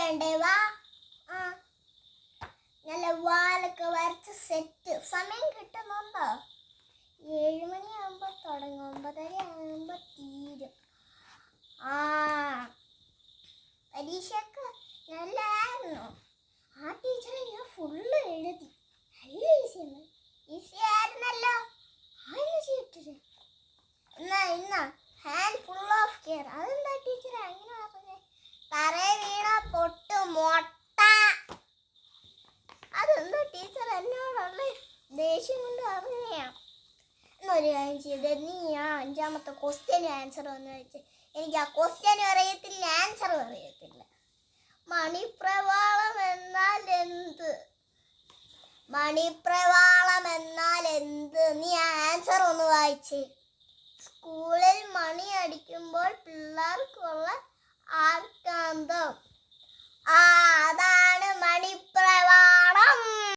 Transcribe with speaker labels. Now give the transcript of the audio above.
Speaker 1: വേണ്ടേ? വാ. നല്ല വാലൊക്കെ വരച്ച് സെറ്റ്. സമയം കിട്ടുന്നുണ്ടോ? 7 മണിയാകുമ്പോൾ തുടങ്ങും, 9:30 ആകുമ്പോൾ തീരും. പരീക്ഷക്ക് നല്ലതായിരുന്നു. ആ ടീച്ചറെ ഞാൻ ഫുള്ള് എഴുതി. നല്ല ഈസി ആയിരുന്നല്ലോ. ഇന്നാ ഹാൻഡ് ഫുൾ ഓഫ് കെയർ. അതെന്താ ടീച്ചറെ അങ്ങനെ പറഞ്ഞേ? തറയെ വീണ പൊട്ട് മൊട്ട. അതെന്താ ടീച്ചർ എന്നോടുള്ള ദേഷ്യം കൊണ്ട് പറഞ്ഞാ? എന്നൊരു കാര്യം ചെയ്ത് നീ ആ 5ാമത്തെ ക്വസ്റ്റ്യന് ആൻസർ വന്ന് വെച്ച്. എനിക്ക് ആ ക്വസ്റ്റ്യനും അറിയത്തില്ല, ആൻസറും അറിയത്തില്ല. മണിപ്രവാളം എന്നാൽ എന്ത്? മണിപ്രവാളം എന്നാൽ എന്ത്? നീ ആ ആൻസർ ഒന്ന് വായിച്ചേ. സ്കൂളിൽ മണി അടിക്കുമ്പോൾ പിള്ളേർക്കുള്ള ആർക്കാന്തം.